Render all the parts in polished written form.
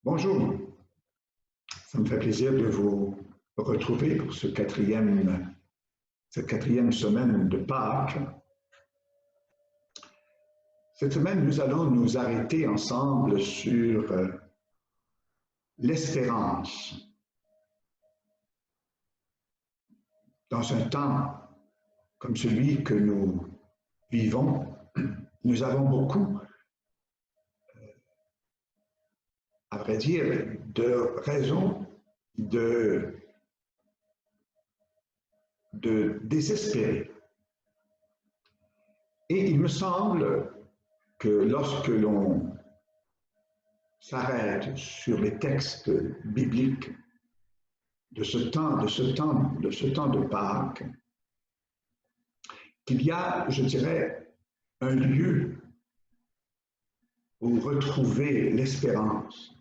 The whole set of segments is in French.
Bonjour, ça me fait plaisir de vous retrouver pour cette quatrième semaine de Pâques. Cette semaine, nous allons nous arrêter ensemble sur l'espérance. Dans un temps comme celui que nous vivons, nous avons beaucoup, à vrai dire, de raisons de désespérer. Et il me semble que lorsque l'on s'arrête sur les textes bibliques de ce temps de Pâques, qu'il y a, je dirais, un lieu où retrouver l'espérance.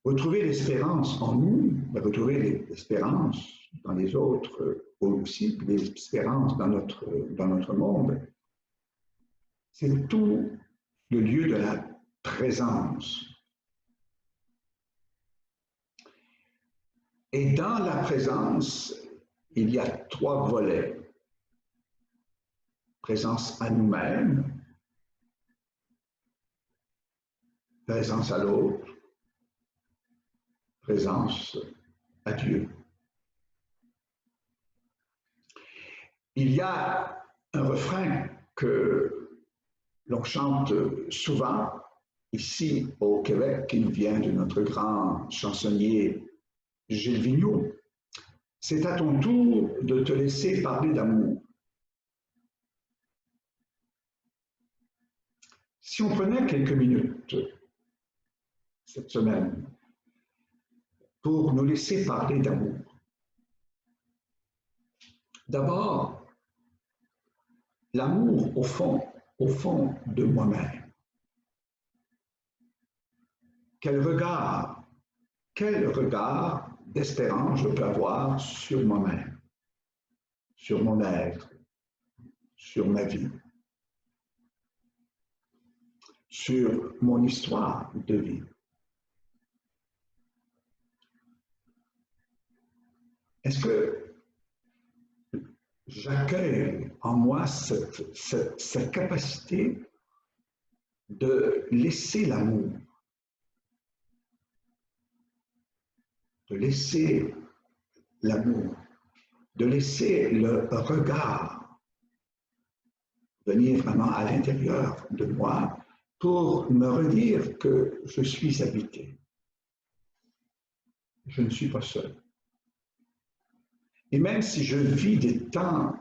Retrouver l'espérance en nous, retrouver l'espérance dans les autres aussi, l'espérance dans notre monde. C'est tout le lieu de la présence. Et dans la présence, il y a trois volets. Présence à nous-mêmes, présence à l'autre, présence à Dieu. Il y a un refrain que l'on chante souvent ici au Québec, qui nous vient de notre grand chansonnier Gilles Vigneault. C'est à ton tour de te laisser parler d'amour. Si on prenait quelques minutes cette semaine pour nous laisser parler d'amour, d'abord, l'amour au fond de moi-même. Quel regard d'espérance je peux avoir sur moi-même, sur mon être, sur ma vie, sur mon histoire de vie. Est-ce que j'accueille en moi cette capacité de laisser l'amour, de laisser l'amour, de laisser le regard venir vraiment à l'intérieur de moi pour me redire que je suis habité. Je ne suis pas seul. Et même si je vis des temps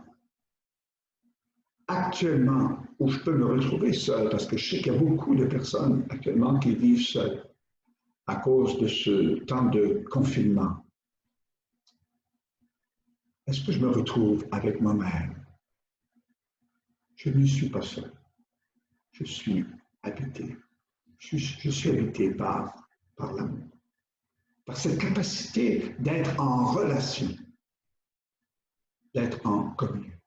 actuellement où je peux me retrouver seul, parce que je sais qu'il y a beaucoup de personnes actuellement qui vivent seules à cause de ce temps de confinement, est-ce que je me retrouve avec moi-même? Je ne suis pas seul. Je suis habité. Je suis habité par l'amour, par cette capacité d'être en relation, d'être en communion.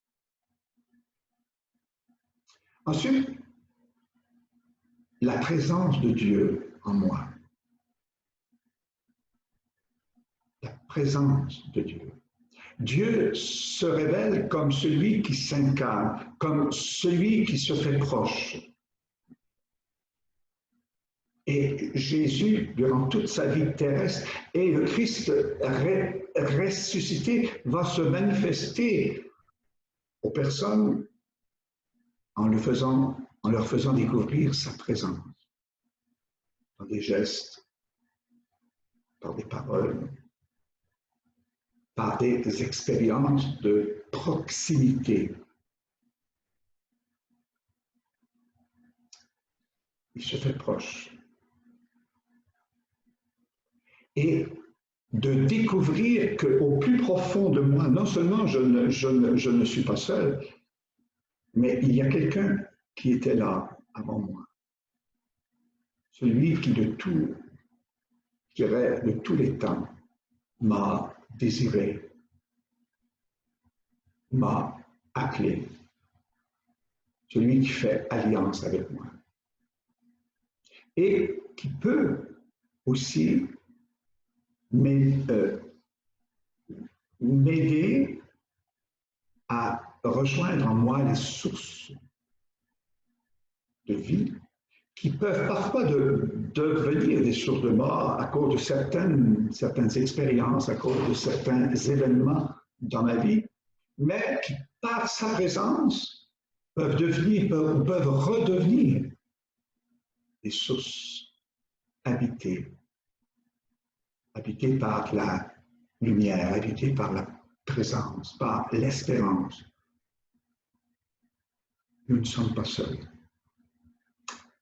Ensuite, la présence de Dieu en moi. La présence de Dieu. Dieu se révèle comme celui qui s'incarne, comme celui qui se fait proche. Et Jésus, durant toute sa vie terrestre, et le Christ ressuscité va se manifester aux personnes en leur faisant découvrir sa présence, dans des gestes, par des paroles, par des expériences de proximité. Il se fait proche. Et de découvrir qu'au plus profond de moi, non seulement je ne suis pas seul, mais il y a quelqu'un qui était là avant moi. Celui qui de tous les temps, m'a désiré, m'a appelé. Celui qui fait alliance avec moi. Et qui peut aussi m'aider à rejoindre en moi les sources de vie qui peuvent parfois devenir des sources de mort à cause de certaines expériences, à cause de certains événements dans ma vie, mais qui, par sa présence, peuvent redevenir des sources habitées par la lumière, habitées par la présence, par l'espérance. Nous ne sommes pas seuls.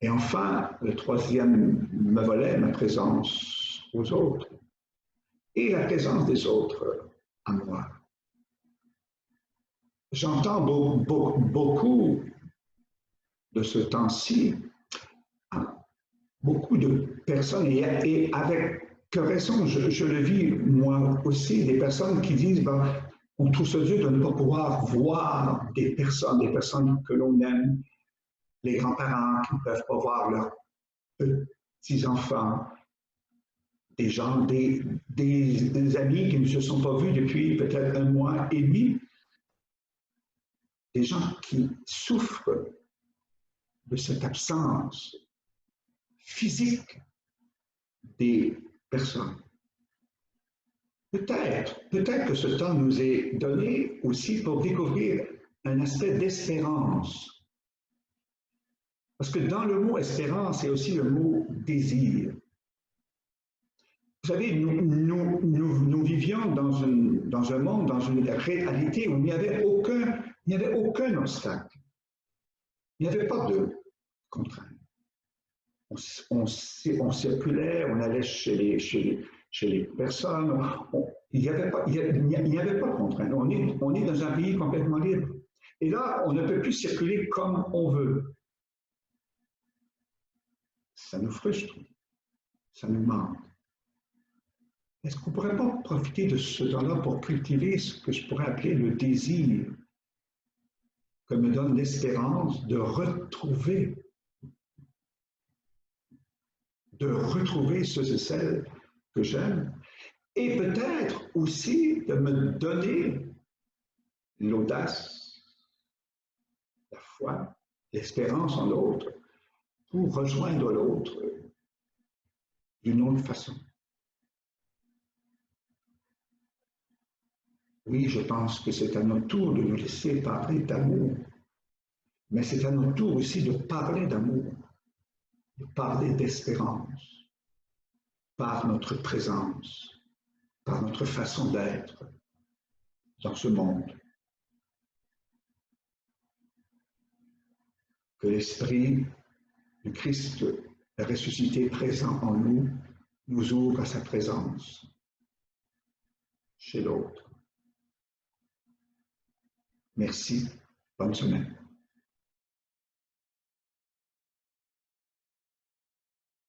Et enfin, le troisième volet, ma présence aux autres et la présence des autres en moi. J'entends beaucoup de ce temps-ci, beaucoup de personnes, et avec raison, je le vis moi aussi, des personnes qui disent, ben, on trouve ça dur de ne pas pouvoir voir des personnes que l'on aime, les grands-parents qui ne peuvent pas voir leurs petits-enfants, des gens, des amis qui ne se sont pas vus depuis peut-être 1 mois et demi, des gens qui souffrent de cette absence physique des personnes. Peut-être que ce temps nous est donné aussi pour découvrir un aspect d'espérance. Parce que dans le mot espérance, il y a aussi le mot désir. Vous savez, nous vivions dans un monde, dans une réalité où il n'y avait aucun obstacle. Il n'y avait pas de contrainte. On circulait, on allait chez les personnes. Il n'y avait pas de contrainte. On est dans un pays complètement libre. Et là, on ne peut plus circuler comme on veut. Ça nous frustre, ça nous manque. Est-ce qu'on ne pourrait pas profiter de ce temps-là pour cultiver ce que je pourrais appeler le désir que me donne l'espérance de retrouver ceux et celles que j'aime, et peut-être aussi de me donner l'audace, la foi, l'espérance en l'autre, pour rejoindre l'autre d'une autre façon. Oui, je pense que c'est à notre tour de nous laisser parler d'amour, mais c'est à notre tour aussi de parler d'amour, de parler d'espérance, par notre présence, par notre façon d'être dans ce monde. Que l'Esprit du Christ ressuscité présent en nous nous ouvre à sa présence chez l'autre. Merci. Bonne semaine.